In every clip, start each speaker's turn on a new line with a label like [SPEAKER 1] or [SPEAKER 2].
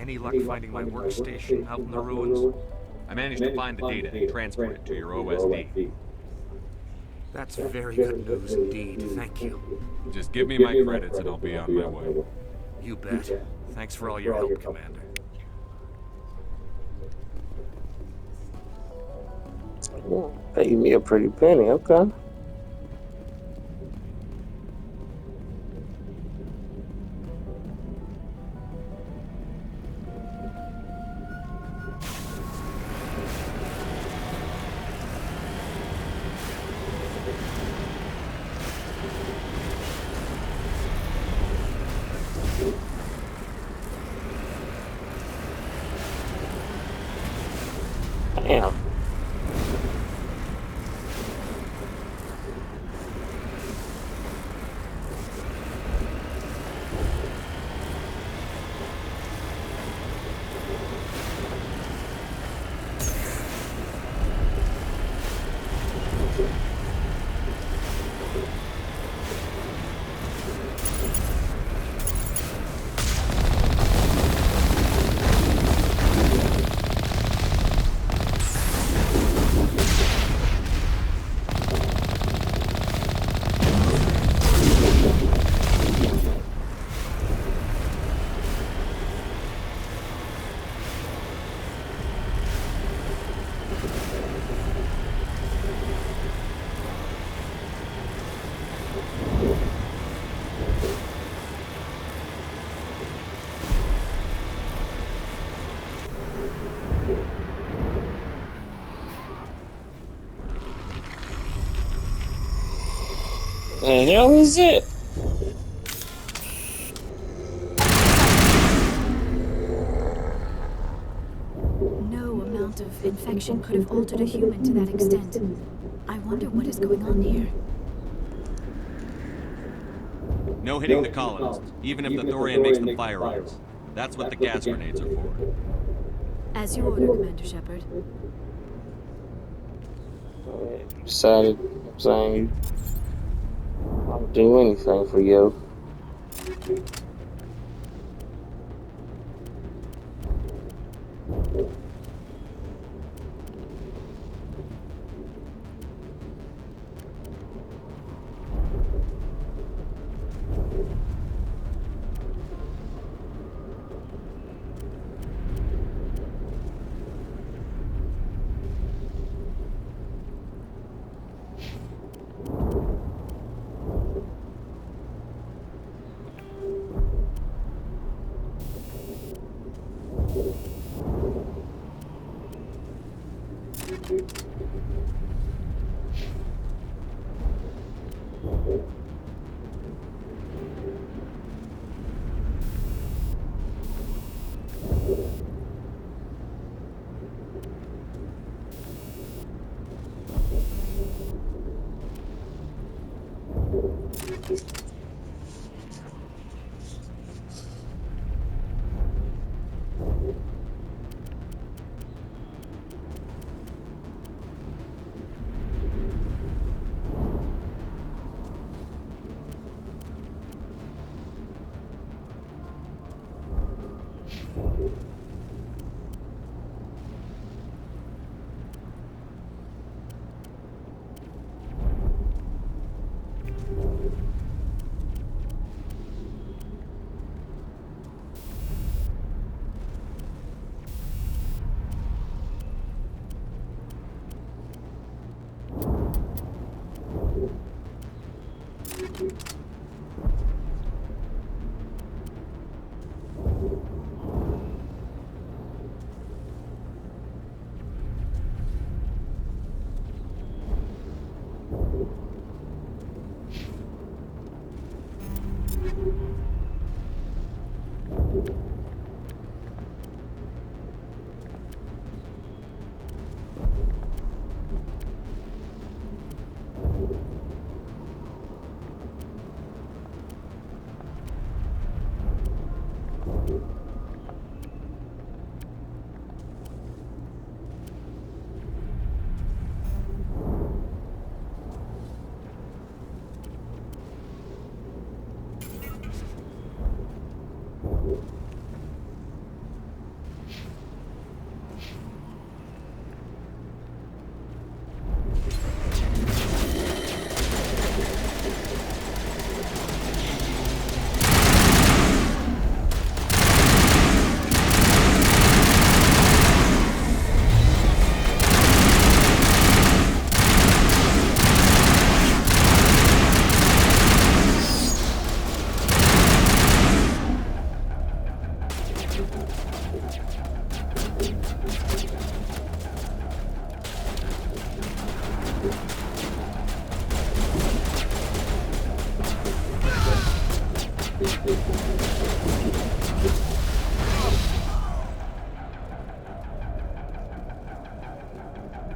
[SPEAKER 1] Any luck finding my workstation out in the ruins?
[SPEAKER 2] I managed to find the data and transport it to your OSD.
[SPEAKER 1] That's very good news indeed. Thank you.
[SPEAKER 2] Just give me my credits and I'll be on my way.
[SPEAKER 1] You bet. Thanks for all your help, Commander.
[SPEAKER 3] Paid me a pretty penny, okay. Damn. The hell is it?
[SPEAKER 4] No amount of infection could have altered a human to that extent. I wonder what is going on here.
[SPEAKER 2] No hitting the colonists, even if the Thorian makes them fire on us. That's what the gas grenades are for.
[SPEAKER 4] As you order, Commander Shepard.
[SPEAKER 3] You decided, I'm saying, I'll do anything for you.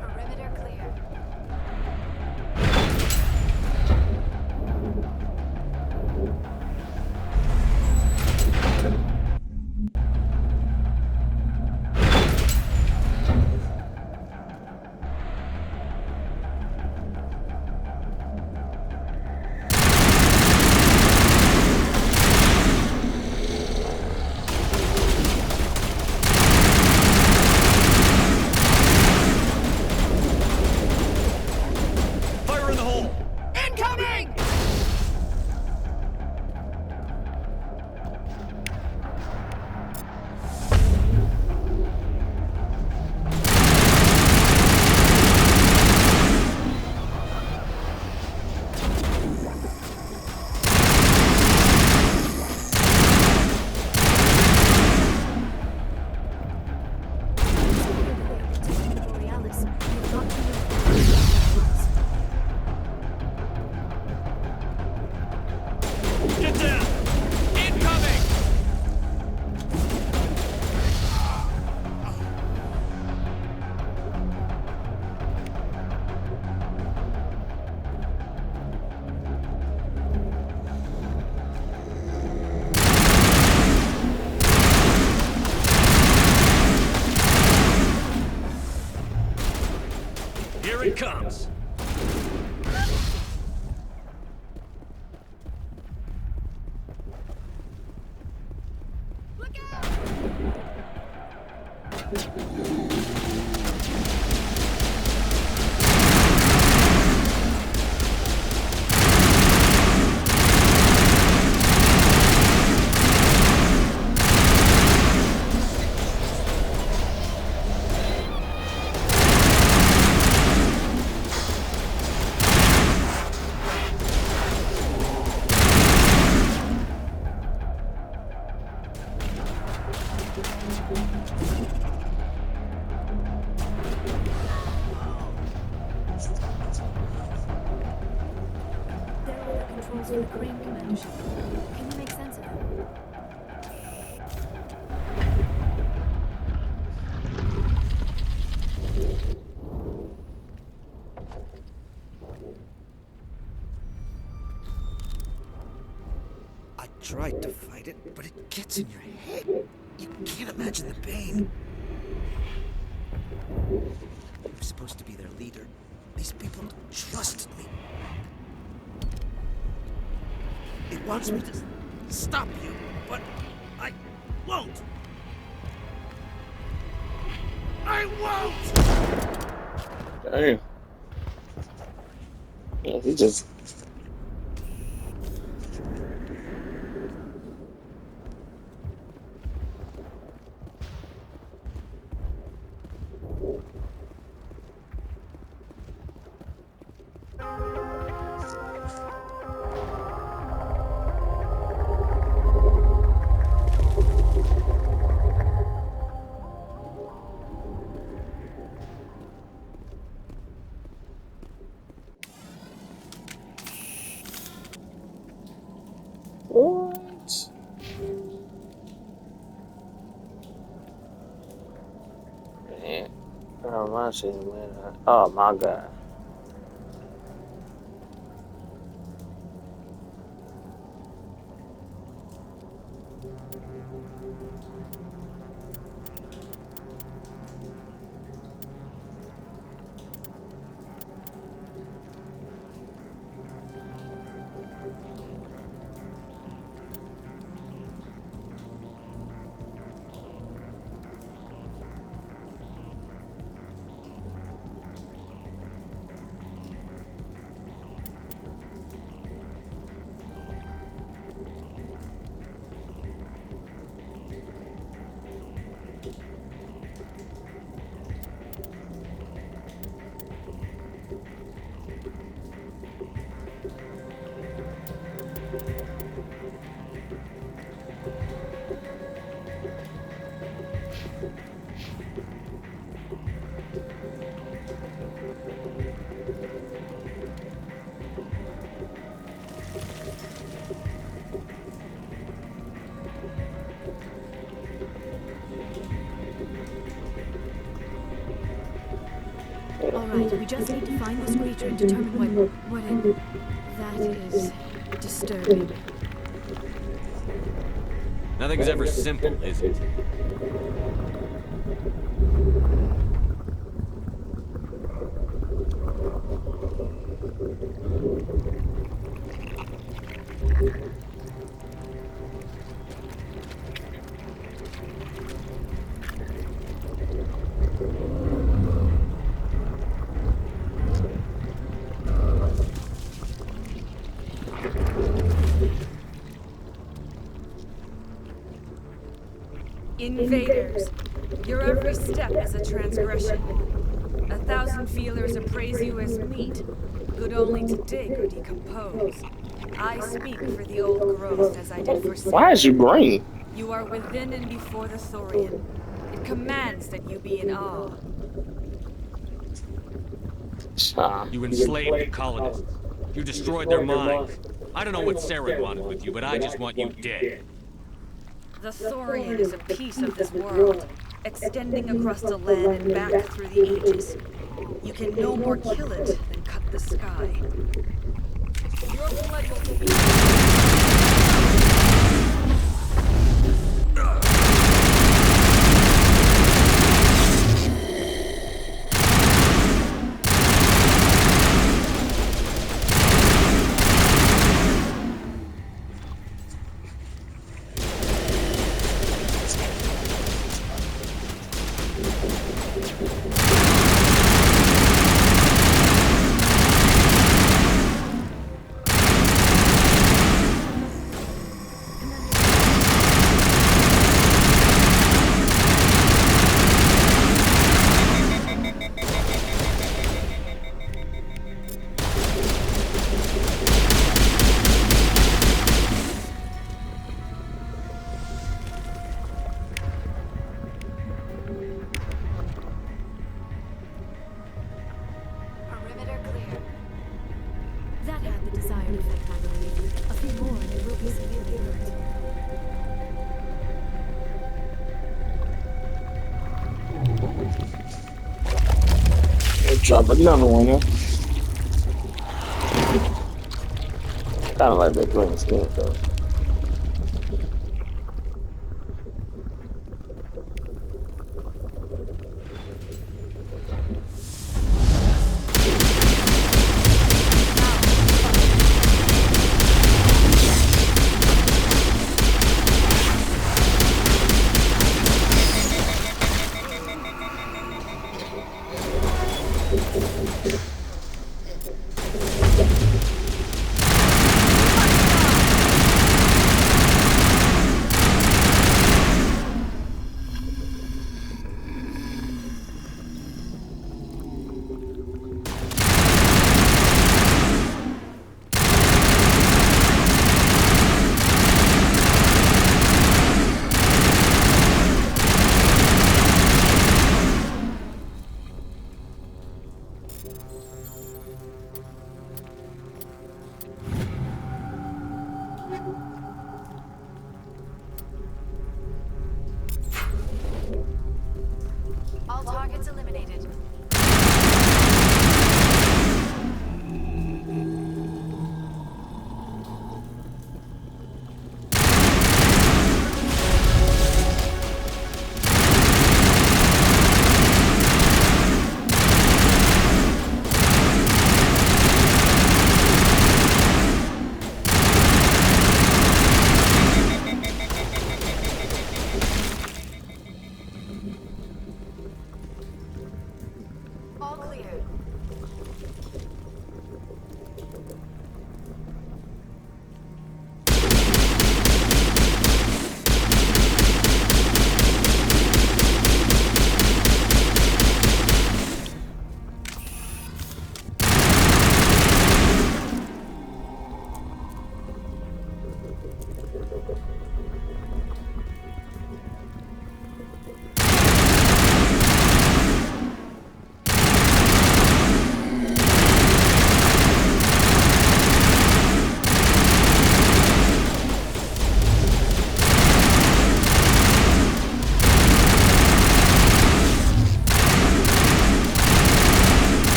[SPEAKER 4] Perimeter clear.
[SPEAKER 2] Fire in the hole!
[SPEAKER 4] Incoming! Borealis. You've got to
[SPEAKER 2] Get down! Incoming! Here it comes!
[SPEAKER 4] look out! There are the controls for the crane commander ship. Can you make sense of them?
[SPEAKER 1] I tried to fight it, but it gets in your head. You can't imagine the pain. I'm supposed to be their leader. These people trusted me. It wants me to stop you, but I won't. I won't!
[SPEAKER 3] Damn. Yeah, he just. What? Man. Oh, my shit, man. Oh, my God.
[SPEAKER 4] All right, we just need to find this creature and determine what it... That is disturbing.
[SPEAKER 2] Nothing's ever simple, is it?
[SPEAKER 5] Invaders, your every step is a transgression. 1,000 feelers appraise you as meat, good only to dig or decompose. I speak for the old growth as I did for
[SPEAKER 3] Why is you green?
[SPEAKER 5] You are within and before the Thorian. It commands that you be in awe.
[SPEAKER 2] You enslaved the colonists. You destroyed their minds. I don't know what Sarah wanted with you, but I just want you dead.
[SPEAKER 5] The Thorian is a piece of this world, extending across the land and back through the ages. You can no more kill it than cut the sky. Your blood will be...
[SPEAKER 4] That had the desired effect, I believe. A few more and it will be severely hurt.
[SPEAKER 3] Drop another one, huh? Kinda like that green skin, though.
[SPEAKER 4] All targets eliminated.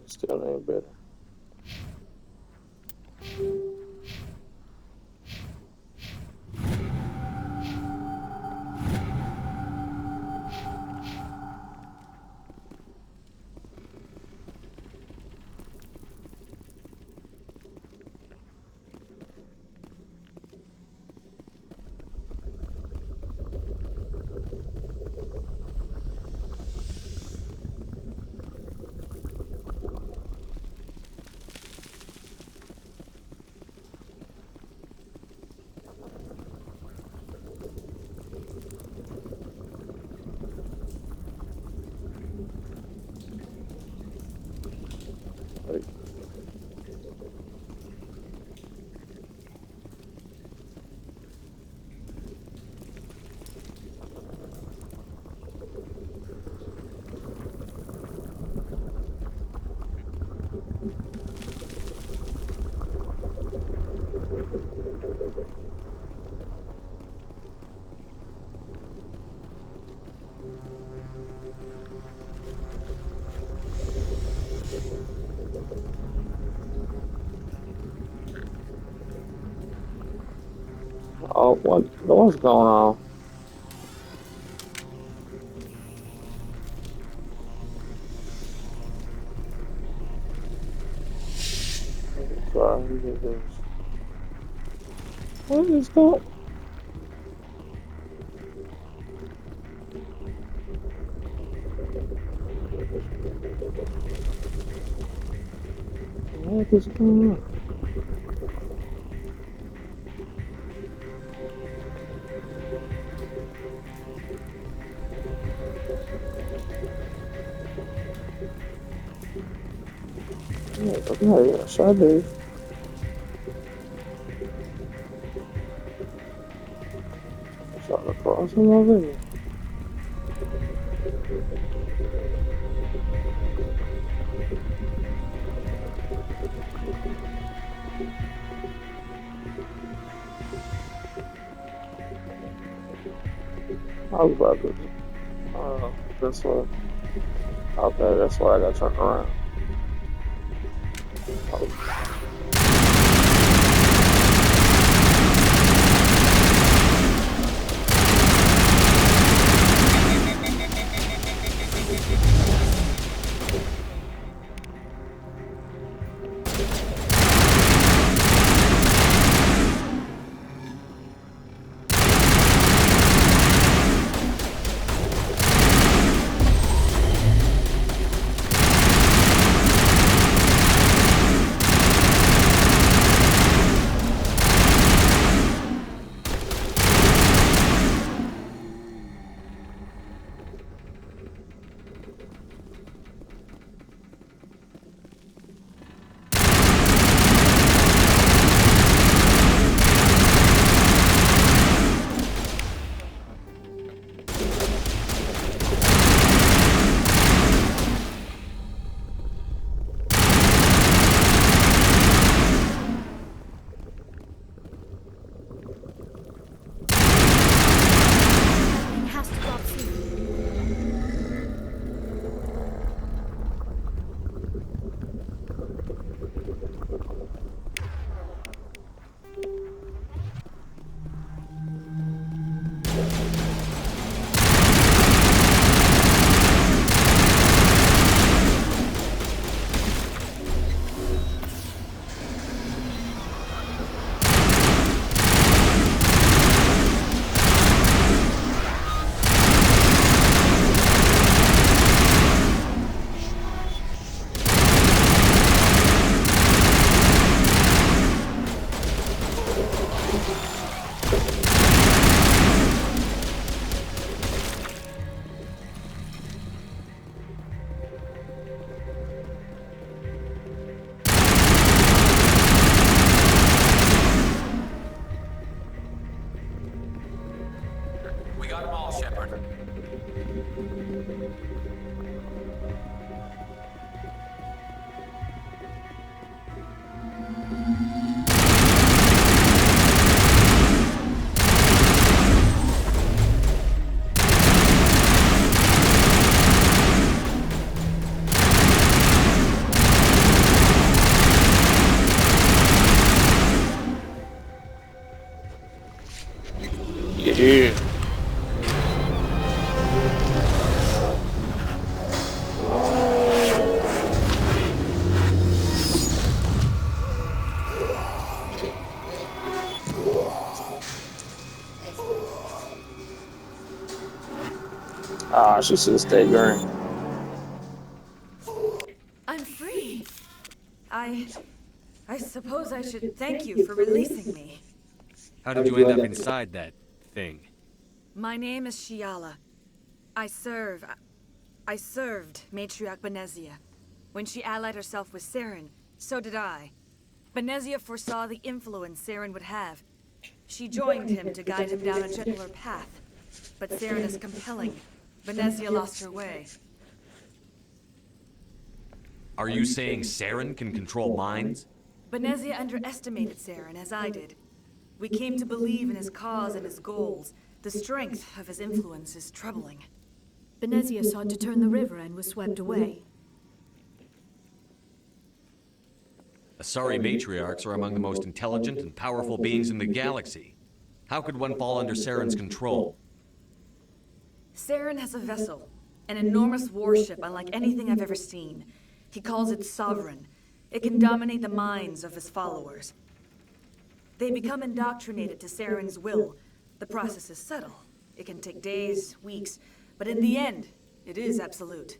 [SPEAKER 3] Still ain't better. Oh, what's going on? Sorry, what is going? What is going on? Yeah, yes, I do. I saw the cross in my video. I was about to. This way. Okay, that's why I got turned around. Oh. Yeah. Ah, she should have stayed green.
[SPEAKER 5] I'm free. I... I suppose I should thank you for releasing me.
[SPEAKER 2] How did you end up inside that thing?
[SPEAKER 5] My name is Shiala. I served Matriarch Benezia. When she allied herself with Saren, so did I. Benezia foresaw the influence Saren would have. She joined him to guide him down a gentler path. But Saren is compelling. Benezia lost her way.
[SPEAKER 2] Are you saying Saren can control minds?
[SPEAKER 5] Benezia underestimated Saren, as I did. We came to believe in his cause and his goals. The strength of his influence is troubling.
[SPEAKER 4] Benezia sought to turn the river and was swept away.
[SPEAKER 2] Asari matriarchs are among the most intelligent and powerful beings in the galaxy. How could one fall under Saren's control?
[SPEAKER 5] Saren has a vessel, an enormous warship unlike anything I've ever seen. He calls it Sovereign. It can dominate the minds of his followers. They become indoctrinated to Saren's will. The process is subtle. It can take days, weeks, but in the end, it is absolute.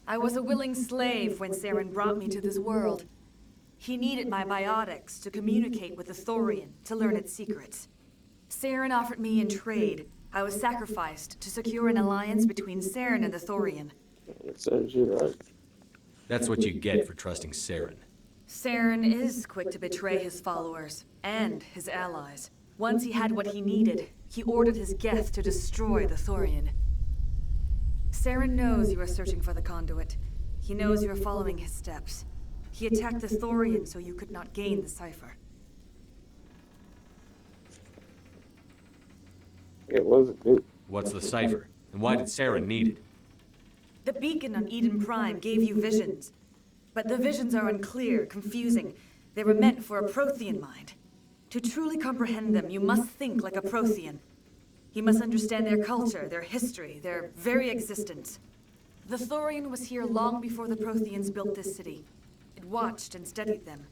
[SPEAKER 5] I was a willing slave when Saren brought me to this world. He needed my biotics to communicate with the Thorian, to learn its secrets. Saren offered me in trade. I was sacrificed to secure an alliance between Saren and the Thorian.
[SPEAKER 3] It says you right.
[SPEAKER 2] That's what you get for trusting Saren.
[SPEAKER 5] Saren is quick to betray his followers, and his allies. Once he had what he needed, he ordered his Geth to destroy the Thorian. Saren knows you are searching for the conduit. He knows you are following his steps. He attacked the Thorian so you could not gain the cipher.
[SPEAKER 3] It wasn't good.
[SPEAKER 2] What's the cipher? And why did Saren need it?
[SPEAKER 5] The beacon on Eden Prime gave you visions. But the visions are unclear, confusing. They were meant for a Prothean mind. To truly comprehend them, you must think like a Prothean. You must understand their culture, their history, their very existence. The Thorian was here long before the Protheans built this city. It watched and studied them.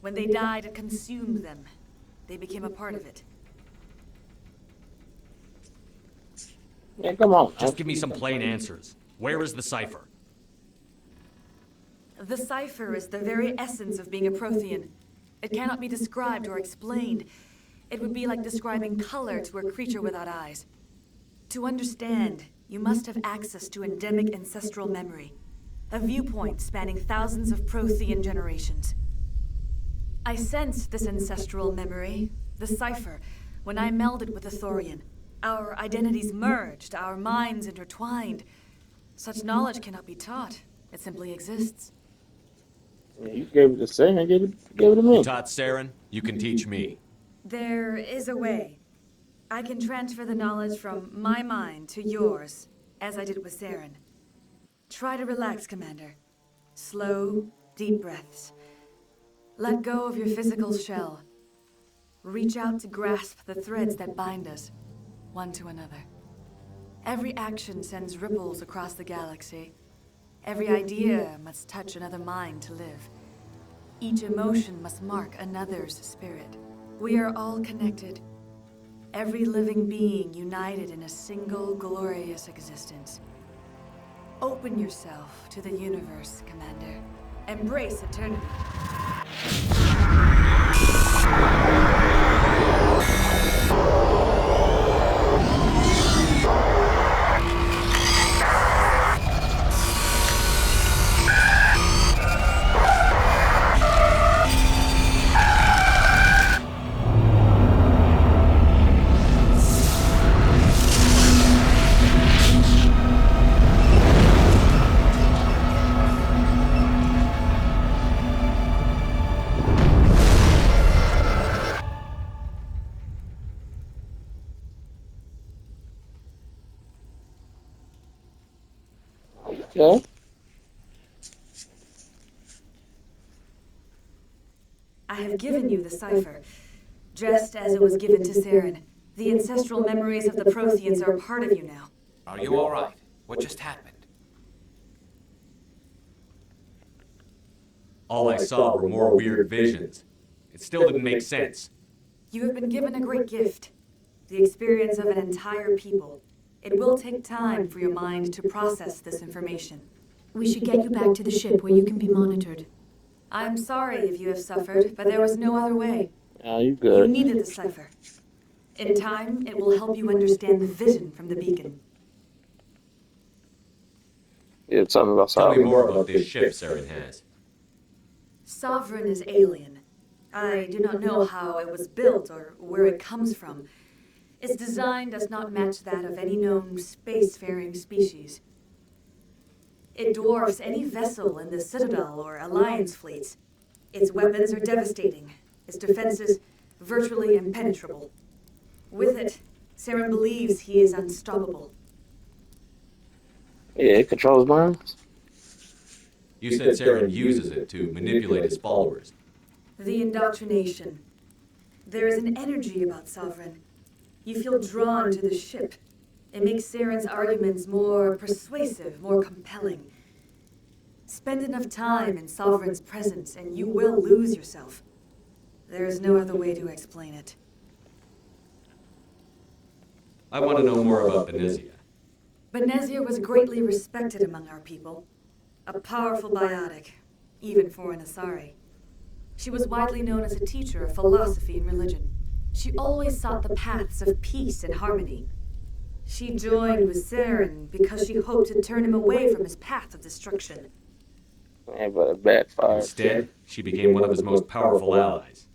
[SPEAKER 5] When they died, it consumed them. They became a part of it.
[SPEAKER 3] Yeah, come on.
[SPEAKER 2] Just give me some plain answers. Where is the cipher?
[SPEAKER 5] The cipher is the very essence of being a Prothean. It cannot be described or explained. It would be like describing color to a creature without eyes. To understand, you must have access to endemic ancestral memory, a viewpoint spanning thousands of Prothean generations. I sensed this ancestral memory, the cipher, when I melded with the Thorian. Our identities merged, our minds intertwined. Such knowledge cannot be taught. It simply exists.
[SPEAKER 3] Yeah, you gave it to Saren, gave it to me.
[SPEAKER 2] You taught Saren, you can teach me.
[SPEAKER 5] There is a way. I can transfer the knowledge from my mind to yours, as I did with Saren. Try to relax, Commander. Slow, deep breaths. Let go of your physical shell. Reach out to grasp the threads that bind us, one to another. Every action sends ripples across the galaxy. Every idea must touch another mind to live. Each emotion must mark another's spirit. We are all connected. Every living being united in a single glorious existence. Open yourself to the universe, Commander. Embrace eternity.
[SPEAKER 3] Okay.
[SPEAKER 5] I have given you the cipher, just as it was given to Saren. The ancestral memories of the Protheans are a part of you now.
[SPEAKER 2] Are you all right? What just happened? All I saw were more weird visions. It still didn't make sense.
[SPEAKER 5] You have been given a great gift. The experience of an entire people. It will take time for your mind to process this information.
[SPEAKER 4] We should get you back to the ship where you can be monitored.
[SPEAKER 5] I'm sorry if you have suffered, but there was no other way.
[SPEAKER 3] Yeah, you
[SPEAKER 5] You
[SPEAKER 3] good.
[SPEAKER 5] needed the cipher. In time, it will help you understand the vision from the beacon.
[SPEAKER 3] Yeah, tell me about
[SPEAKER 2] Tell me
[SPEAKER 3] Savin.
[SPEAKER 2] more about this ship Saren has.
[SPEAKER 5] Sovereign is alien. I do not know how it was built or where it comes from. Its design does not match that of any known spacefaring species. It dwarfs any vessel in the Citadel or Alliance fleets. Its weapons are devastating, its defenses virtually impenetrable. With it, Saren believes he is unstoppable.
[SPEAKER 3] Yeah, it controls minds.
[SPEAKER 2] You said Saren uses it to manipulate his followers.
[SPEAKER 5] The indoctrination. There is an energy about Sovereign. You feel drawn to the ship. It makes Saren's arguments more persuasive, more compelling. Spend enough time in Sovereign's presence and you will lose yourself. There is no other way to explain it.
[SPEAKER 2] I want to know more about Benezia.
[SPEAKER 5] Benezia was greatly respected among our people. A powerful biotic, even for an Asari. She was widely known as a teacher of philosophy and religion. She always sought the paths of peace and harmony. She joined with Saren because she hoped to turn him away from his path of destruction.
[SPEAKER 3] Yeah, but it backfired.
[SPEAKER 2] Instead, she became one of his most powerful allies.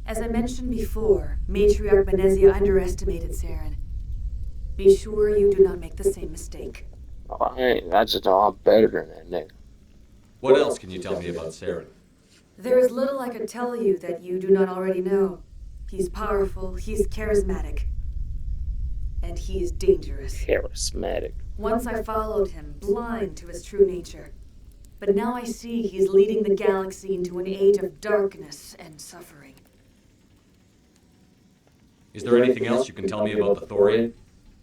[SPEAKER 5] As I mentioned before, Matriarch Benezia underestimated Saren. Be sure you do not make the same mistake.
[SPEAKER 3] Oh, I just know I'm better than that nigga.
[SPEAKER 2] What else can you tell me about Saren?
[SPEAKER 5] There is little I could tell you that you do not already know. He's powerful, he's charismatic, and he is dangerous.
[SPEAKER 3] Charismatic.
[SPEAKER 5] Once I followed him, blind to his true nature. But now I see he's leading the galaxy into an age of darkness and suffering.
[SPEAKER 2] Is there anything else you can tell me about the Thorian?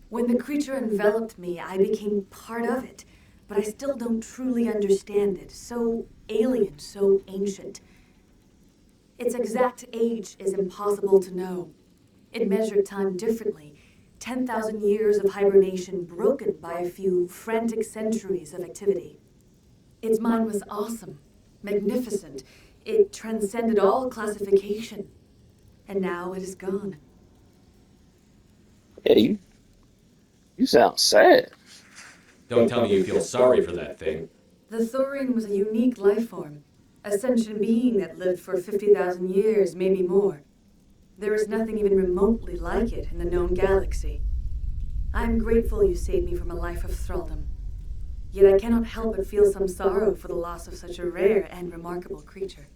[SPEAKER 5] When the creature enveloped me, I became part of it, but I still don't truly understand it. So alien, so ancient. Its exact age is impossible to know. It measured time differently. 10,000 years of hibernation broken by a few frantic centuries of activity. Its mind was awesome, magnificent. It transcended all classification. And now it is gone.
[SPEAKER 3] Yeah, you sound sad.
[SPEAKER 2] Don't tell me you feel sorry for that thing.
[SPEAKER 5] The Thorian was a unique life form, a sentient being that lived for 50,000 years, maybe more. There is nothing even remotely like it in the known galaxy. I am grateful you saved me from a life of thraldom. Yet I cannot help but feel some sorrow for the loss of such a rare and remarkable creature.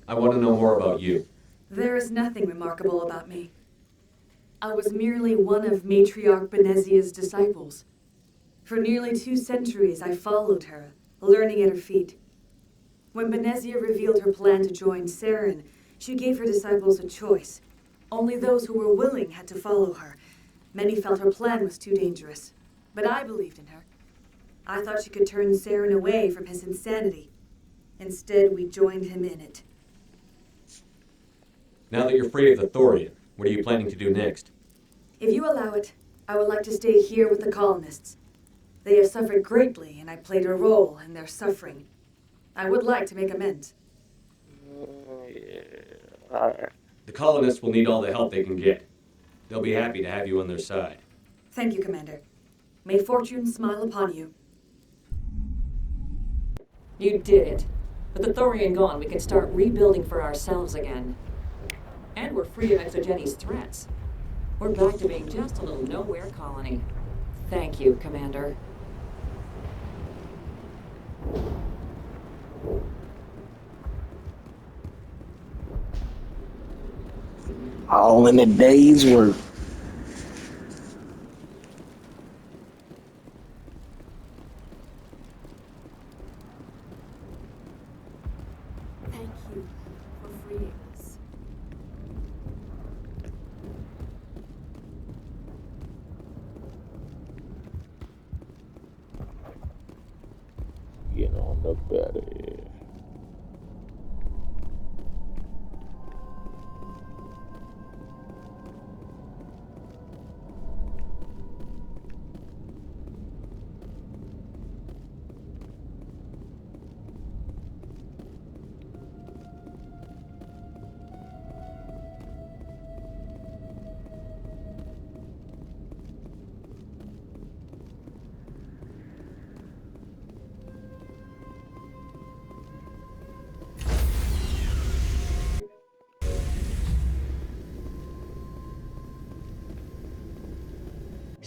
[SPEAKER 2] I want to know more about you.
[SPEAKER 5] There is nothing remarkable about me. I was merely one of Matriarch Benezia's disciples. For nearly 2 centuries I followed her, learning at her feet. When Benezia revealed her plan to join Saren, she gave her disciples a choice. Only those who were willing had to follow her. Many felt her plan was too dangerous, but I believed in her. I thought she could turn Saren away from his insanity. Instead, we joined him in it.
[SPEAKER 2] Now that you're free of the Thorian, what are you planning to do next?
[SPEAKER 5] If you allow it, I would like to stay here with the colonists. They have suffered greatly, and I played a role in their suffering. I would like to make amends.
[SPEAKER 3] Yeah, alright.
[SPEAKER 2] The colonists will need all the help they can get. They'll be happy to have you on their side.
[SPEAKER 5] Thank you, Commander. May fortune smile upon you.
[SPEAKER 6] You did it. With the Thorian gone, we can start rebuilding for ourselves again. And we're free of Exogenes' threats. We're back to being just a little nowhere colony. Thank you, Commander.
[SPEAKER 3] All in a day's work.
[SPEAKER 4] Thank you for freeing us.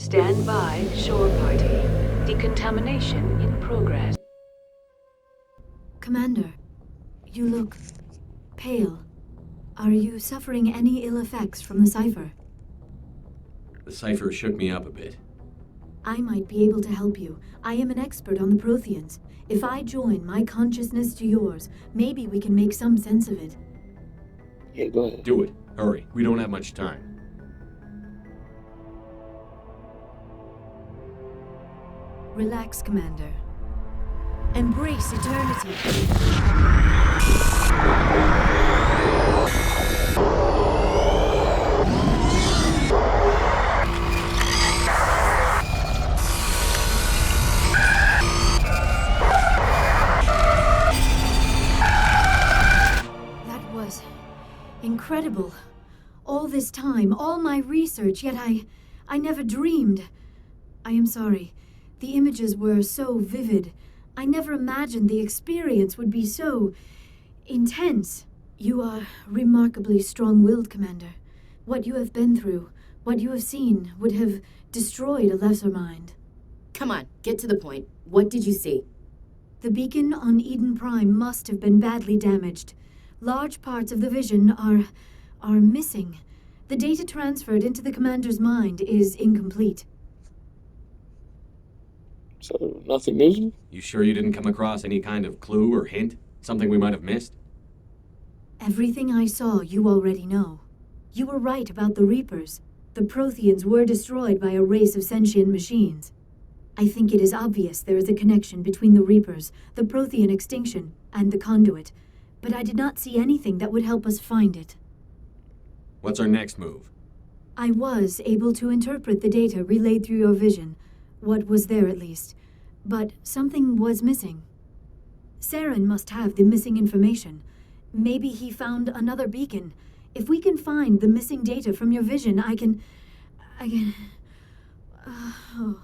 [SPEAKER 7] Stand by, shore party. Decontamination in progress.
[SPEAKER 4] Commander, you look pale. Are you suffering any ill effects from the cipher?
[SPEAKER 2] The cipher shook me up a bit.
[SPEAKER 4] I might be able to help you. I am an expert on the Protheans. If I join my consciousness to yours, maybe we can make some sense of it.
[SPEAKER 3] Yeah, go ahead.
[SPEAKER 2] Do it. Hurry. We don't have much time.
[SPEAKER 4] Relax, Commander. Embrace eternity. That was incredible. All this time, all my research, yet I never dreamed. I am sorry. The images were so vivid. I never imagined the experience would be so intense. You are remarkably strong-willed, Commander. What you have been through, what you have seen, would have destroyed a lesser mind.
[SPEAKER 8] Come on, get to the point. What did you see?
[SPEAKER 4] The beacon on Eden Prime must have been badly damaged. Large parts of the vision are missing. The data transferred into the Commander's mind is incomplete.
[SPEAKER 3] So, nothing new?
[SPEAKER 2] You sure you didn't come across any kind of clue or hint? Something we might have missed?
[SPEAKER 4] Everything I saw, you already know. You were right about the Reapers. The Protheans were destroyed by a race of sentient machines. I think it is obvious there is a connection between the Reapers, the Prothean extinction, and the conduit, but I did not see anything that would help us find it.
[SPEAKER 2] What's our next move?
[SPEAKER 4] I was able to interpret the data relayed through your vision, what was there at least, but something was missing. Saren must have the missing information. Maybe he found another beacon. If we can find the missing data from your vision, I can... Oh,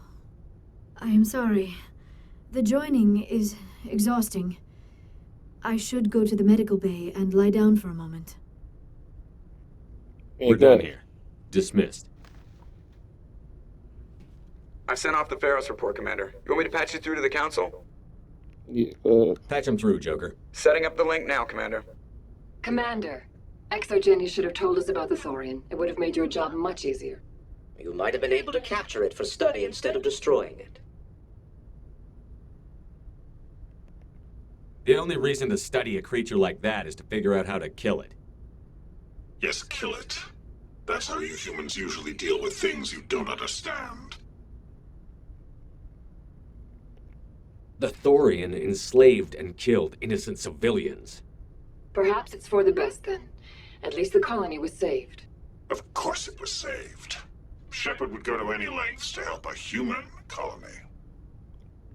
[SPEAKER 4] I am sorry. The joining is exhausting. I should go to the medical bay and lie down for a moment.
[SPEAKER 2] We're done here. Dismissed.
[SPEAKER 9] I sent off the Feros report, Commander. You want me to patch you through to the Council?
[SPEAKER 3] Yeah,
[SPEAKER 2] Patch him through, Joker.
[SPEAKER 9] Setting up the link now, Commander.
[SPEAKER 7] Commander, Exogeny should have told us about the Thorian. It would have made your job much easier.
[SPEAKER 10] You might have been able to capture it for study instead of destroying it.
[SPEAKER 2] The only reason to study a creature like that is to figure out how to kill it.
[SPEAKER 11] Yes, kill it. That's how you humans usually deal with things you don't understand.
[SPEAKER 2] The Thorian enslaved and killed innocent civilians.
[SPEAKER 7] Perhaps it's for the best then. At least the colony was saved.
[SPEAKER 11] Of course it was saved. Shepard would go to any lengths to help a human colony.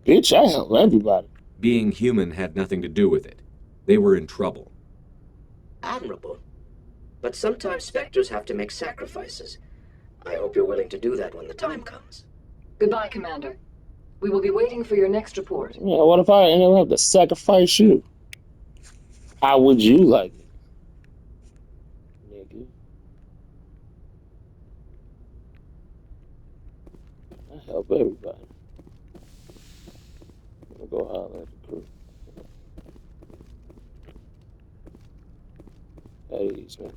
[SPEAKER 3] bitch, I help everybody.
[SPEAKER 2] Being human had nothing to do with it. They were in trouble.
[SPEAKER 10] Admirable. But sometimes Spectres have to make sacrifices. I hope you're willing to do that when the time comes.
[SPEAKER 7] Goodbye, Commander. We will be waiting for your next report.
[SPEAKER 3] Yeah, what if I end up having to sacrifice you? How would you like it? Nigga. I help everybody. I'm gonna go holler at the crew. At ease, man.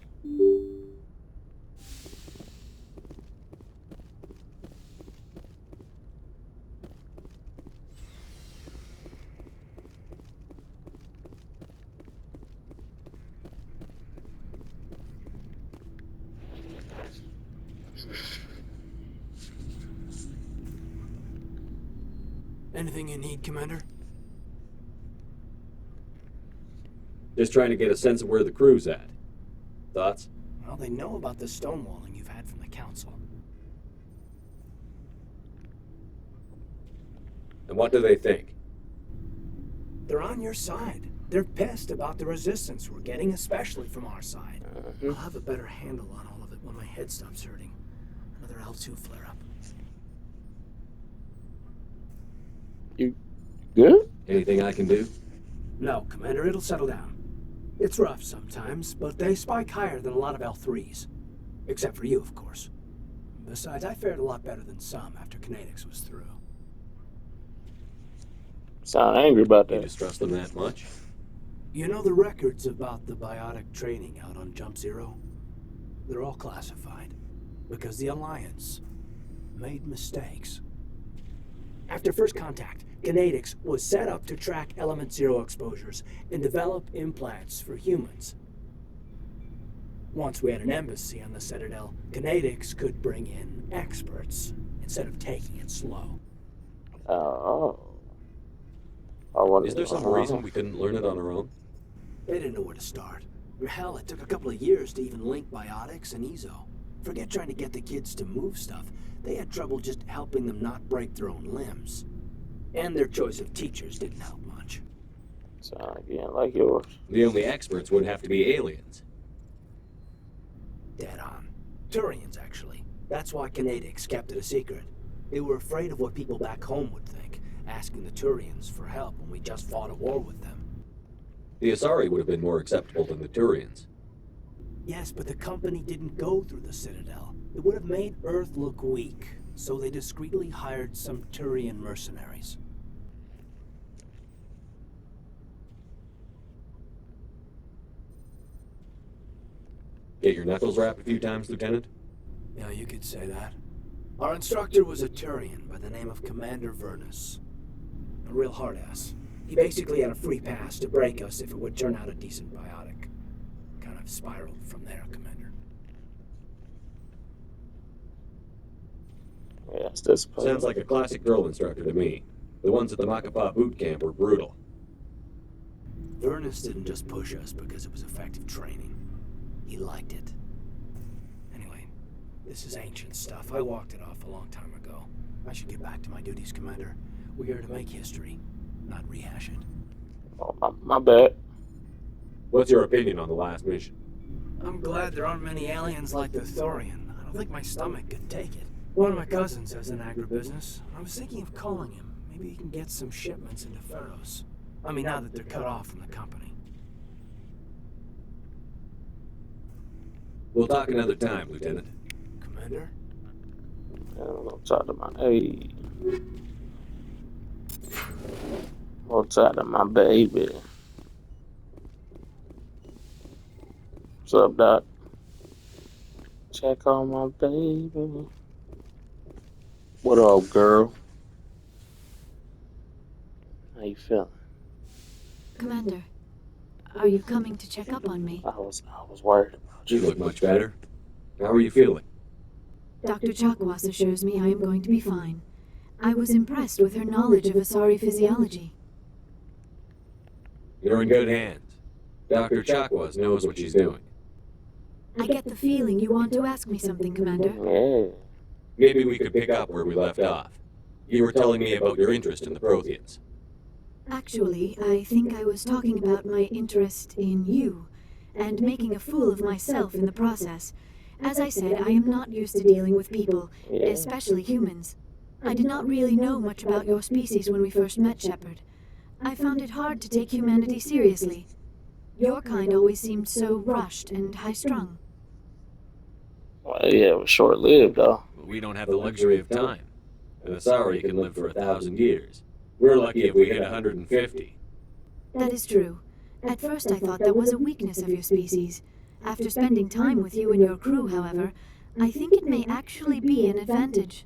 [SPEAKER 1] Anything you need, Commander?
[SPEAKER 2] Just trying to get a sense of where the crew's at. Thoughts?
[SPEAKER 1] Well, they know about the stonewalling you've had from the Council.
[SPEAKER 2] And what do they think?
[SPEAKER 1] They're on your side. They're pissed about the resistance we're getting, especially from our side. I'll have a better handle on all of it when my head stops hurting. Another L2 flare-up.
[SPEAKER 3] You good?
[SPEAKER 2] Anything I can do?
[SPEAKER 1] No, Commander, it'll settle down. It's rough sometimes, but they spike higher than a lot of L3s. Except for you, of course. Besides, I fared a lot better than some after Kinetics was through.
[SPEAKER 3] Sound angry about
[SPEAKER 2] You
[SPEAKER 3] that.
[SPEAKER 2] distrust them that much?
[SPEAKER 1] You know the records about the biotic training out on Jump Zero? They're all classified, because the Alliance made mistakes. After first contact, Kinetics was set up to track Element Zero exposures and develop implants for humans. Once we had an embassy on the Citadel, Kinetics could bring in experts instead of taking it slow.
[SPEAKER 3] Oh. I wonder.
[SPEAKER 2] Is there some reason we couldn't learn it on our own?
[SPEAKER 1] They didn't know where to start. Hell, it took a couple of years to even link biotics and EZO. Forget trying to get the kids to move stuff. They had trouble just helping them not break their own limbs. And their choice of teachers didn't help much.
[SPEAKER 3] Sound again like yours.
[SPEAKER 2] The only experts would have to be aliens.
[SPEAKER 1] Dead on. Turians, actually. That's why Kinetics kept it a secret. They were afraid of what people back home would think, asking the Turians for help when we just fought a war with them.
[SPEAKER 2] The Asari would have been more acceptable than the Turians.
[SPEAKER 1] Yes, but the company didn't go through the Citadel. It would have made Earth look weak, so they discreetly hired some Turian mercenaries.
[SPEAKER 2] Get your knuckles rapped a few times, Lieutenant?
[SPEAKER 1] Yeah, you could say that. Our instructor was a Turian by the name of Commander Vernus. A real hard-ass. He basically had a free pass to break us if it would turn out a decent biotic. Kind of spiraled from there, Commander.
[SPEAKER 3] Yes, this
[SPEAKER 2] Sounds like a classic drill instructor to me. The ones at the Makapa boot camp were brutal.
[SPEAKER 1] Vernus didn't just push us because it was effective training. He liked it. Anyway, this is ancient stuff. I walked it off a long time ago. I should get back to my duties, Commander. We're here to make history, not rehash it.
[SPEAKER 3] Oh, my bad.
[SPEAKER 2] What's your opinion on the last mission?
[SPEAKER 1] I'm glad there aren't many aliens like the Thorian. I don't think my stomach could take it. One of my cousins has an agribusiness. I was thinking of calling him. Maybe he can get some shipments into Feros. I mean, now that they're cut off from the company.
[SPEAKER 2] We'll talk another time, Lieutenant.
[SPEAKER 1] Commander?
[SPEAKER 3] I'm gonna talk to my hey. I'm gonna talk to my baby. What's up, Doc? Check on my baby. What up, girl? How you feeling?
[SPEAKER 4] Commander, are you coming to check up on me?
[SPEAKER 3] I was worried about
[SPEAKER 2] You
[SPEAKER 3] you.
[SPEAKER 2] look much better. How are you feeling?
[SPEAKER 4] Dr. Chakwas assures me I am going to be fine. I was impressed with her knowledge of Asari physiology.
[SPEAKER 2] You're in good hands. Dr. Chakwas knows what she's doing.
[SPEAKER 4] I get the feeling you want to ask me something, Commander.
[SPEAKER 3] Yeah.
[SPEAKER 2] Maybe we could pick up where we left off. You were telling me about your interest in the Protheans.
[SPEAKER 4] Actually, I think I was talking about my interest in you, and making a fool of myself in the process. As I said, I am not used to dealing with people, especially humans. I did not really know much about your species when we first met, Shepard. I found it hard to take humanity seriously. Your kind always seemed so rushed and high-strung.
[SPEAKER 3] Well, yeah, it was short-lived, though.
[SPEAKER 2] But we don't have the luxury of time. An Asari can live for 1,000 years. We're lucky if we hit 150.
[SPEAKER 4] That is true. At first I thought that was a weakness of your species. After spending time with you and your crew, however, I think it may actually be an advantage.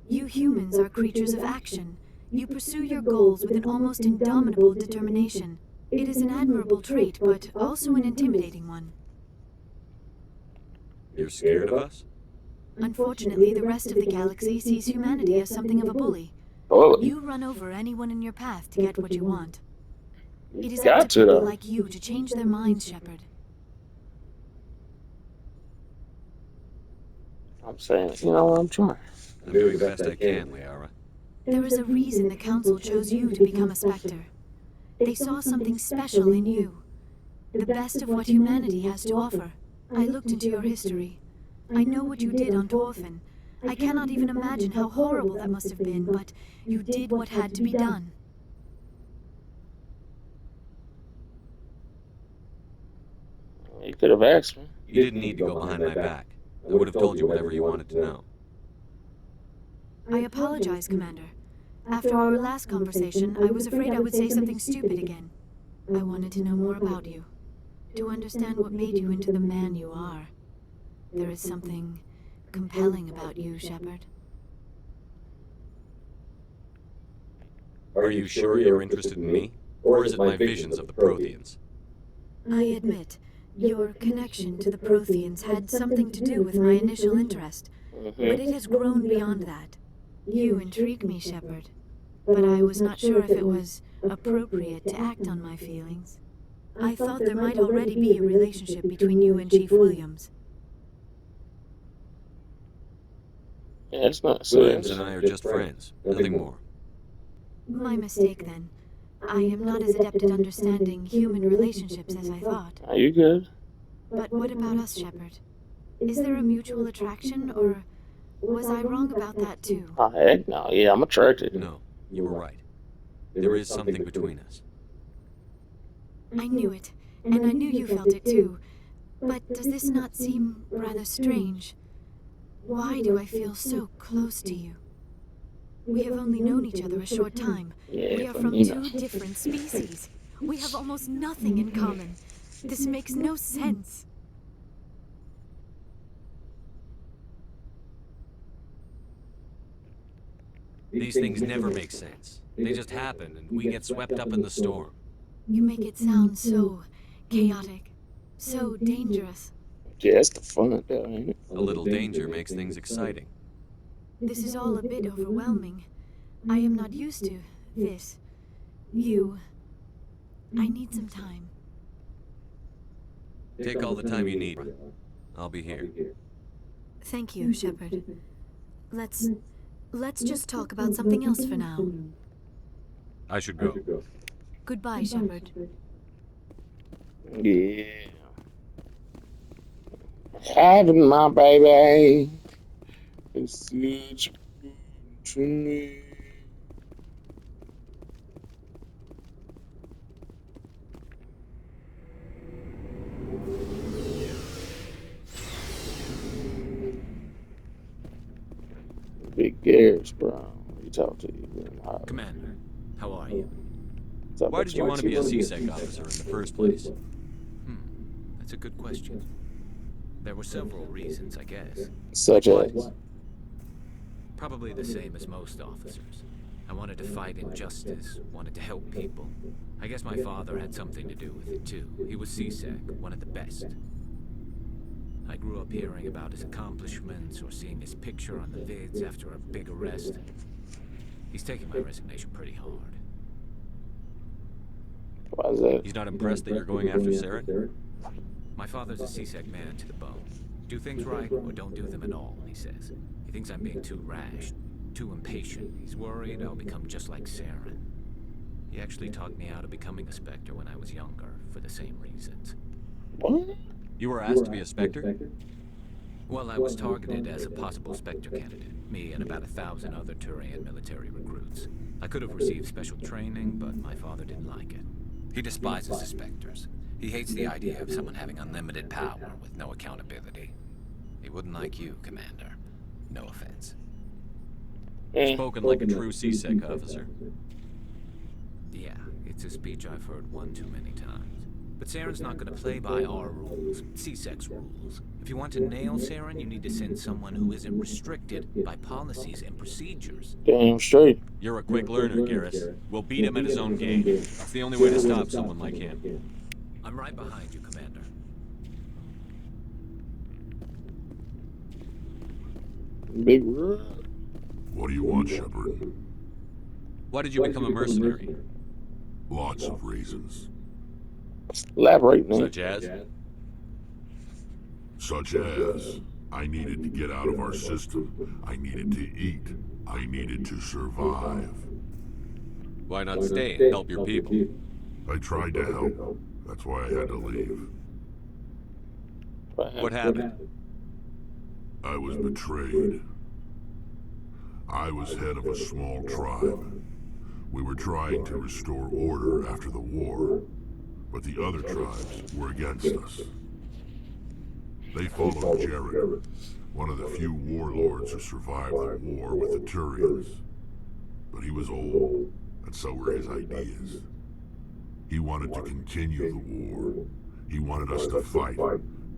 [SPEAKER 4] You humans are creatures of action. You pursue your goals with an almost indomitable determination. It is an admirable trait, but also an intimidating one.
[SPEAKER 2] You're scared of us?
[SPEAKER 4] Unfortunately, the rest of the galaxy sees humanity as something of a bully.
[SPEAKER 3] Oh,
[SPEAKER 4] You run over anyone in your path to get what you want. It is
[SPEAKER 3] got
[SPEAKER 4] up to
[SPEAKER 3] to,
[SPEAKER 4] people
[SPEAKER 3] though.
[SPEAKER 4] like you to change their minds, Shepard.
[SPEAKER 3] I'm saying, you know what I'm trying.
[SPEAKER 2] I'm doing the best I can, Liara.
[SPEAKER 4] There is a reason the Council chose you to become a Spectre. They saw something special in you. The best of what humanity has to offer. I looked into your history. I know what you did on Torfin. I cannot even imagine how horrible that must have been, but you did what had to be done.
[SPEAKER 3] You could have asked me.
[SPEAKER 2] You didn't need to go behind my back. I would have told you whatever you wanted to know.
[SPEAKER 4] I apologize, Commander. After our last conversation, I was afraid I would say something stupid again. I wanted to know more about you, to understand what made you into the man you are. There is something compelling about you, Shepard.
[SPEAKER 2] Are you sure you're interested in me? Or is it my visions of the Protheans?
[SPEAKER 4] I admit, your connection to the Protheans had something to do with my initial interest, but it has grown beyond that. You intrigue me, Shepard, but I was not sure if it was appropriate to act on my feelings. I thought there might already be a relationship between you and Chief Williams.
[SPEAKER 3] Yeah, it's not
[SPEAKER 2] Williams
[SPEAKER 3] serious.
[SPEAKER 2] and I are just friends, nothing more.
[SPEAKER 4] My mistake, then. I am not as adept at understanding human relationships as I thought.
[SPEAKER 3] Are you good?
[SPEAKER 4] But what about us, Shepard? Is there a mutual attraction, or was I wrong about that too?
[SPEAKER 3] Oh, heck no. Yeah, I'm attracted.
[SPEAKER 2] No, you were right. There is something between us.
[SPEAKER 4] I knew it, and I knew you felt it too. But does this not seem rather strange? Why do I feel so close to you? We have only known each other a short time. We are from two different species. We have almost nothing in common. This makes no sense.
[SPEAKER 2] These things never make sense. They just happen, and we get swept up in the storm.
[SPEAKER 4] You make it sound so chaotic, so dangerous.
[SPEAKER 3] Yeah, that's the fun of that, ain't it?
[SPEAKER 2] A little danger makes things exciting.
[SPEAKER 4] This is all a bit overwhelming. I am not used to this. You. I need some time.
[SPEAKER 2] Take all the time you need. I'll be here.
[SPEAKER 4] Thank you, Shepard. Let's just talk about something else for now.
[SPEAKER 2] I should go.
[SPEAKER 4] Goodbye, Shepard.
[SPEAKER 3] Yeah. Having my baby is such good to me. Big Garris, bro. He talk to you.
[SPEAKER 2] Commander, how are you? Why did you want to be a CSEC officer in the first place?
[SPEAKER 12] That's a good question. There were several reasons, I guess.
[SPEAKER 3] Such as?
[SPEAKER 12] Probably the same as most officers. I wanted to fight injustice, wanted to help people. I guess my father had something to do with it too. He was CSEC, one of the best. I grew up hearing about his accomplishments or seeing his picture on the vids after a big arrest. He's taking my resignation pretty hard.
[SPEAKER 3] Why is that?
[SPEAKER 2] He's not impressed that you're going after Saren?
[SPEAKER 12] My father's a CSEC man to the bone. Do things right or don't do them at all, he says. He thinks I'm being too rash, too impatient. He's worried I'll become just like Saren. He actually talked me out of becoming a Spectre when I was younger, for the same reasons.
[SPEAKER 3] What?
[SPEAKER 2] You were asked to be a Spectre?
[SPEAKER 12] Well, I was targeted as a possible Spectre candidate. Me and about 1,000 other Turian military recruits. I could have received special training, but my father didn't like it. He despises the Spectres. He hates the idea of someone having unlimited power with no accountability. He wouldn't like you, Commander. No offense.
[SPEAKER 2] Spoken like a true CSEC officer.
[SPEAKER 12] Yeah, it's a speech I've heard one too many times. But Saren's not going to play by our rules, CSEC's rules. If you want to nail Saren, you need to send someone who isn't restricted by policies and procedures.
[SPEAKER 3] Damn straight.
[SPEAKER 2] You're a quick learner, Garris. We'll beat him at his own game. It's the only way to stop someone like him.
[SPEAKER 12] I'm right behind you, Commander.
[SPEAKER 3] Big rug.
[SPEAKER 11] What do you want, Shepard?
[SPEAKER 2] Why did you become a mercenary?
[SPEAKER 11] Lots of reasons.
[SPEAKER 3] Elaborate, man.
[SPEAKER 11] Such as, I needed to get out of our system. I needed to eat. I needed to survive.
[SPEAKER 2] Why not stay and help your people?
[SPEAKER 11] I tried to help. That's why I had to leave.
[SPEAKER 2] What happened?
[SPEAKER 11] I was betrayed. I was head of a small tribe. We were trying to restore order after the war, but the other tribes were against us. They followed Jared, one of the few warlords who survived the war with the Turians. But he was old, and so were his ideas. He wanted to continue the war. He wanted us to fight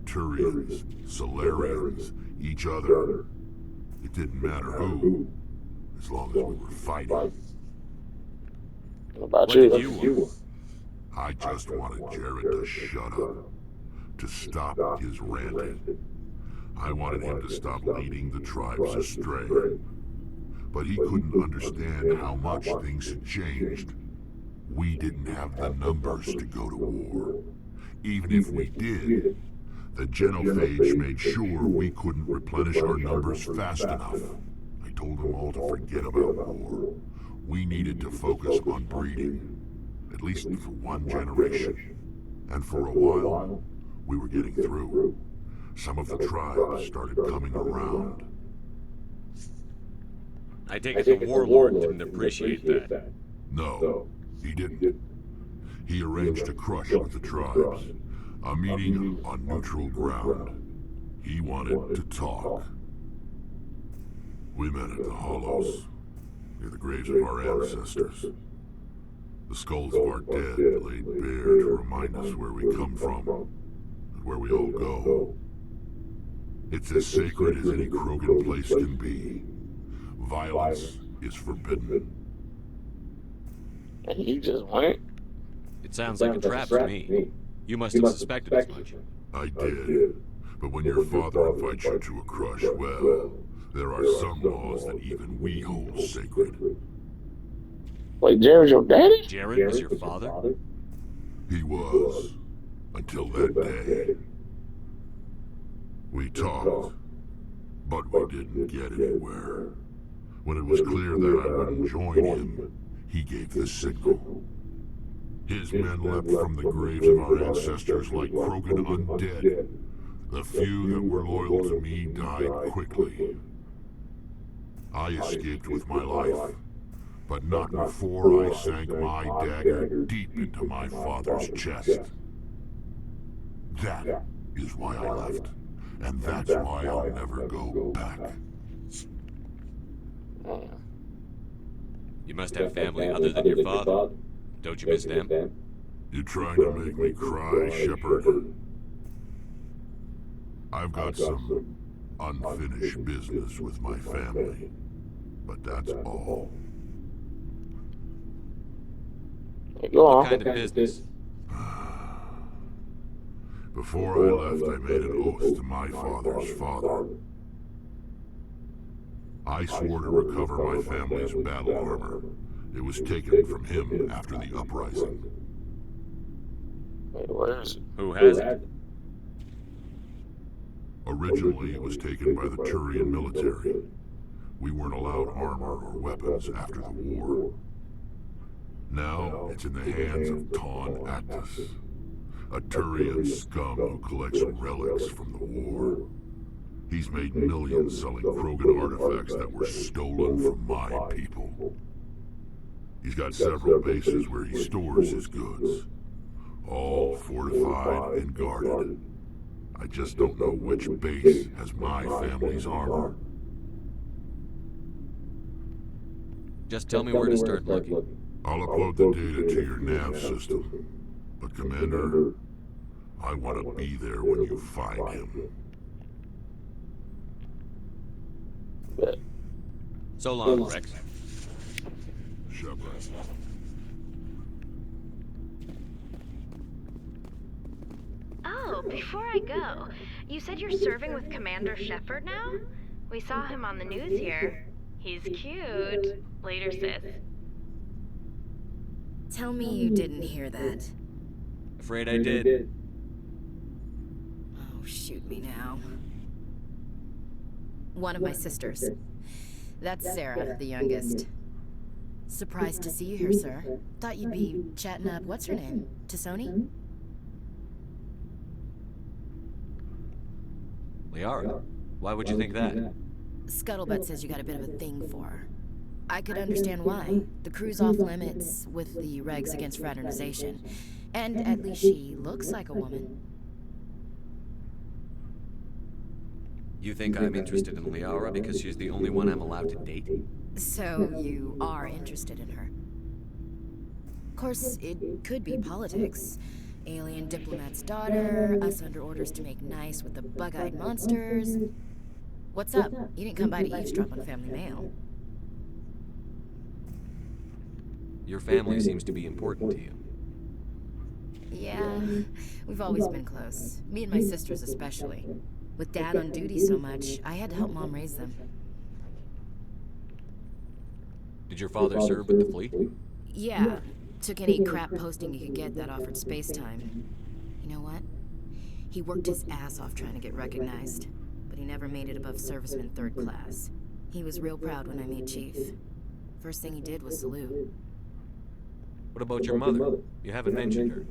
[SPEAKER 11] Turians, Solarians, each other. It didn't matter who, as long as we were fighting.
[SPEAKER 3] What
[SPEAKER 2] did you want?
[SPEAKER 11] I just wanted Jared to shut up, to stop his ranting. I wanted him to stop leading the tribes astray. But he couldn't understand how much things had changed. We didn't have the numbers to go to war. Even if we did, the genophage made sure we couldn't replenish our numbers fast enough. I told them all to forget about war. We needed to focus on breeding, at least for one generation. And for a while, we were getting through. Some of the tribes started coming around.
[SPEAKER 2] I take it the warlord didn't appreciate that.
[SPEAKER 11] No, he didn't. He arranged a crush with the tribes, a meeting on neutral ground. He wanted to talk. We met at the Hollows, near the graves of our ancestors. The skulls of our dead laid bare to remind us where we come from, and where we all go. It's as sacred as any Krogan place can be. Violence is forbidden.
[SPEAKER 3] And he just went.
[SPEAKER 2] It sounds like a trap to me. You must have suspected as much.
[SPEAKER 11] I did. But when your father invites you to a crush, well, there are some laws that even we hold sacred.
[SPEAKER 3] Wait, Jared's your daddy?
[SPEAKER 2] Jared was your father?
[SPEAKER 11] He was. Until that day. We talked, but we didn't get anywhere. When it was clear that I wouldn't join him, he gave the signal. His men leapt from the graves of our ancestors like Krogan undead. The few that were loyal to me died quickly. I escaped with my life, but not before I sank my dagger deep into my father's chest. That is why I left, and that's why I'll never go back.
[SPEAKER 2] You must have family other than your father. Don't you miss them?
[SPEAKER 11] You trying to make me cry, Shepard? I've got some unfinished business with my family, but that's all.
[SPEAKER 3] Go on.
[SPEAKER 2] What kind of business?
[SPEAKER 11] Before I left, I made an oath to my father's father. I swore to recover my family's battle armor. It was taken from him after the uprising.
[SPEAKER 3] Wait, where is it?
[SPEAKER 2] Who has it?
[SPEAKER 11] Originally, it was taken by the Turian military. We weren't allowed armor or weapons after the war. Now, it's in the hands of Ton Attis, a Turian scum who collects relics from the war. He's made millions selling Krogan artifacts that were stolen from my people. He's got several bases where he stores his goods, all fortified and guarded. I just don't know which base has my family's armor.
[SPEAKER 2] Just tell me where to start looking.
[SPEAKER 11] I'll upload the data to your nav system. But Commander, I want to be there when you find him.
[SPEAKER 2] So long, Rex.
[SPEAKER 11] Shepard.
[SPEAKER 13] Oh, before I go, you said you're serving with Commander Shepard now? We saw him on the news here. He's cute. Later, sis.
[SPEAKER 8] Tell me you didn't hear that.
[SPEAKER 2] Afraid I did.
[SPEAKER 8] Oh, shoot me now. One of my sisters. That's Sarah, the youngest. Surprised to see you here, sir. Thought you'd be chatting up, what's her name? Tassoni?
[SPEAKER 2] Liara, why would you think that?
[SPEAKER 8] Scuttlebutt says you got a bit of a thing for her. I could understand why. The crew's off limits with the regs against fraternization. And at least she looks like a woman.
[SPEAKER 2] You think I'm interested in Liara because she's the only one I'm allowed to date?
[SPEAKER 8] So you are interested in her? Of course, it could be politics. Alien diplomat's daughter, us under orders to make nice with the bug-eyed monsters. What's up? You didn't come by to eavesdrop on Family Mail.
[SPEAKER 2] Your family seems to be important to you.
[SPEAKER 8] Yeah, we've always been close. Me and my sisters especially. With Dad on duty so much, I had to help Mom raise them.
[SPEAKER 2] Did your father serve with the fleet?
[SPEAKER 8] Yeah, took any crap posting he could get that offered space time. You know what? He worked his ass off trying to get recognized, but he never made it above serviceman 3rd class. He was real proud when I made chief. First thing he did was salute.
[SPEAKER 2] What about your mother? You haven't mentioned her.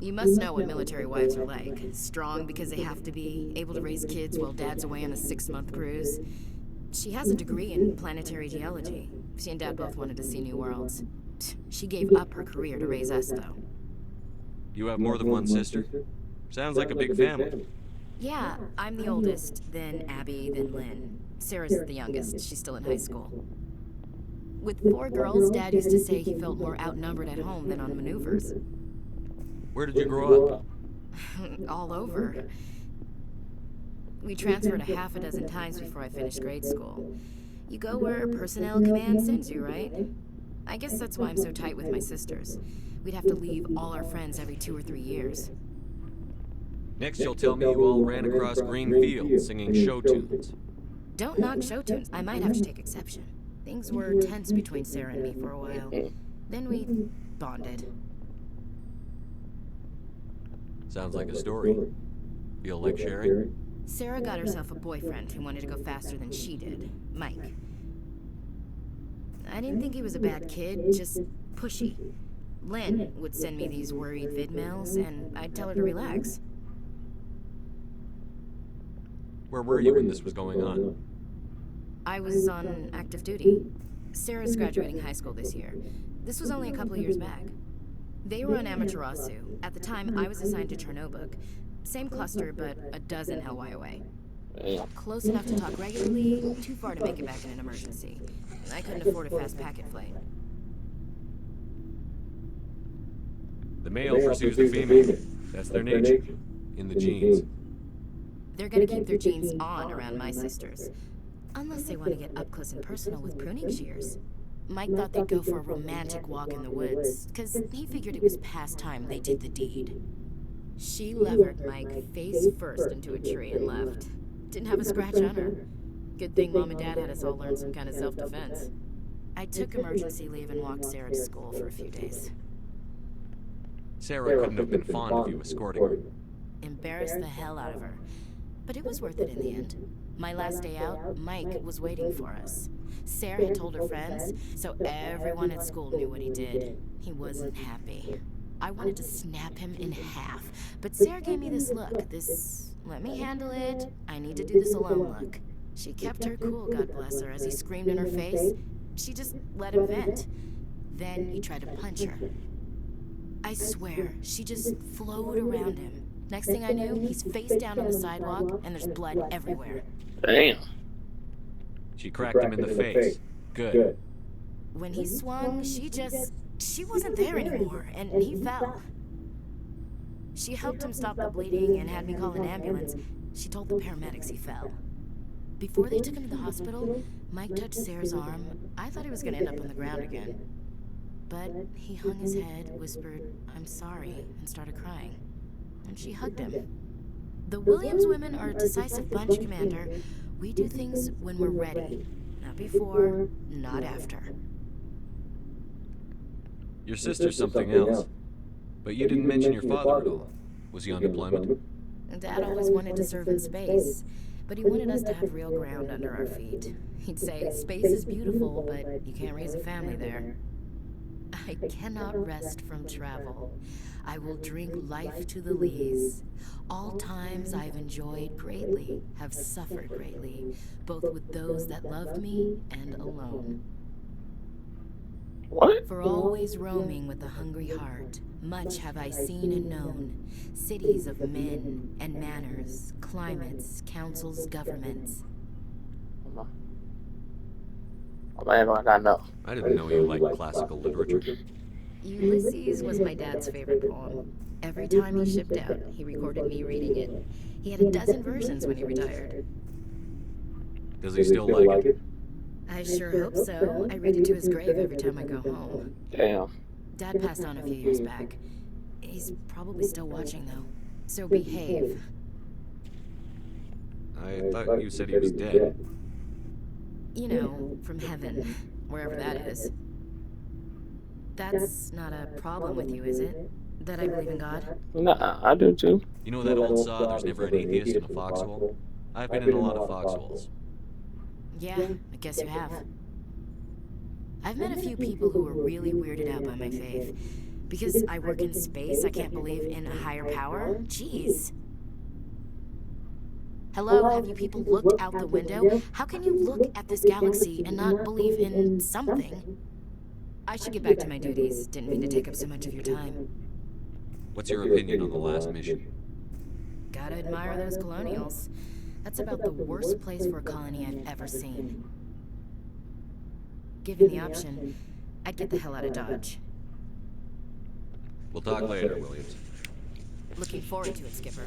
[SPEAKER 8] You must know what military wives are like. Strong because they have to be, able to raise kids while Dad's away on a 6-month cruise. She has a degree in planetary geology. She and Dad both wanted to see new worlds. She gave up her career to raise us, though.
[SPEAKER 2] You have more than one sister? Sounds like a big family.
[SPEAKER 8] Yeah, I'm the oldest, then Abby, then Lynn. Sarah's the youngest. She's still in high school. With 4 girls, Dad used to say he felt more outnumbered at home than on maneuvers.
[SPEAKER 2] Where did you grow up?
[SPEAKER 8] All over. We transferred a half a dozen times before I finished grade school. You go where personnel command sends you, right? I guess that's why I'm so tight with my sisters. We'd have to leave all our friends every 2 or 3 years.
[SPEAKER 2] Next you'll tell me you all ran across green fields singing show tunes.
[SPEAKER 8] Don't knock show tunes. I might have to take exception. Things were tense between Sarah and me for a while. Then we bonded.
[SPEAKER 2] Sounds like a story. Feel like sharing?
[SPEAKER 8] Sarah got herself a boyfriend who wanted to go faster than she did, Mike. I didn't think he was a bad kid, just pushy. Lynn would send me these worried vidmails, and I'd tell her to relax.
[SPEAKER 2] Where were you when this was going on?
[SPEAKER 8] I was on active duty. Sarah's graduating high school this year. This was only a couple of years back. They were on Amaterasu. At the time, I was assigned to Chernobog. Same cluster, but a dozen LY away. Close enough to talk regularly, too far to make it back in an emergency. I couldn't afford a fast packet flight.
[SPEAKER 2] The male pursues the female. That's their nature. In the genes.
[SPEAKER 8] They're gonna keep their genes on around my sisters. Unless they want to get up close and personal with pruning shears. Mike thought they'd go for a romantic walk in the woods, because he figured it was past time they did the deed. She levered Mike face first into a tree and left. Didn't have a scratch on her. Good thing Mom and Dad had us all learn some kind of self-defense. I took emergency leave and walked Sarah to school for a few days.
[SPEAKER 2] Sarah couldn't have been fond of you escorting her.
[SPEAKER 8] Embarrassed the hell out of her. But it was worth it in the end. My last day out, Mike was waiting for us. Sarah had told her friends, so everyone at school knew what he did. He wasn't happy. I wanted to snap him in half, but Sarah gave me this look, this let me handle it, I need to do this alone look. She kept her cool, God bless her, as he screamed in her face. She just let him vent. Then he tried to punch her. I swear, she just flowed around him. Next thing I knew, he's face down on the sidewalk, and there's blood everywhere.
[SPEAKER 3] Damn.
[SPEAKER 2] She cracked him in the face. Good.
[SPEAKER 8] When he swung, she wasn't there anymore, and he fell. She helped him stop the bleeding and had me call an ambulance. She told the paramedics he fell. Before they took him to the hospital, Mike touched Sarah's arm. I thought he was going to end up on the ground again. But he hung his head, whispered, "I'm sorry," and started crying. And she hugged him. The Williams women are a decisive bunch, Commander. We do things when we're ready. Not before, not after.
[SPEAKER 2] Your sister's something else. But you didn't mention your father at all. Was he on deployment?
[SPEAKER 8] Dad always wanted to serve in space, but he wanted us to have real ground under our feet. He'd say, space is beautiful, but you can't raise a family there. I cannot rest from travel. I will drink life to the lees. All times I've enjoyed greatly, have suffered greatly, both with those that loved me and alone.
[SPEAKER 3] What?
[SPEAKER 8] For always roaming with a hungry heart, much have I seen and known. Cities of men and manners, climates, councils, governments.
[SPEAKER 3] I'm acting like I know.
[SPEAKER 2] I didn't know you liked classical literature.
[SPEAKER 8] Ulysses was my dad's favorite poem. Every time he shipped out, he recorded me reading it. He had a dozen versions when he retired.
[SPEAKER 2] Does he still like it?
[SPEAKER 8] I sure hope so. I read it to his grave every time I go home.
[SPEAKER 3] Damn.
[SPEAKER 8] Dad passed on a few years back. He's probably still watching, though. So behave.
[SPEAKER 2] I thought you said he was dead.
[SPEAKER 8] You know, from heaven, wherever that is. That's not a problem with you, is it? That I believe in God?
[SPEAKER 3] Nah, I do too.
[SPEAKER 2] You know that old saw, there's never an atheist in a foxhole? I've been in a lot of foxholes.
[SPEAKER 8] Yeah, I guess you have. I've met a few people who are really weirded out by my faith. Because I work in space, I can't believe in a higher power? Jeez. Hello, have you people looked out the window? How can you look at this galaxy and not believe in something? I should get back to my duties. Didn't mean to take up so much of your time.
[SPEAKER 2] What's your opinion on the last mission?
[SPEAKER 8] Gotta admire those colonials. That's about the worst place for a colony I've ever seen. Given the option, I'd get the hell out of Dodge.
[SPEAKER 2] We'll talk later, Williams.
[SPEAKER 8] Looking forward to it, Skipper.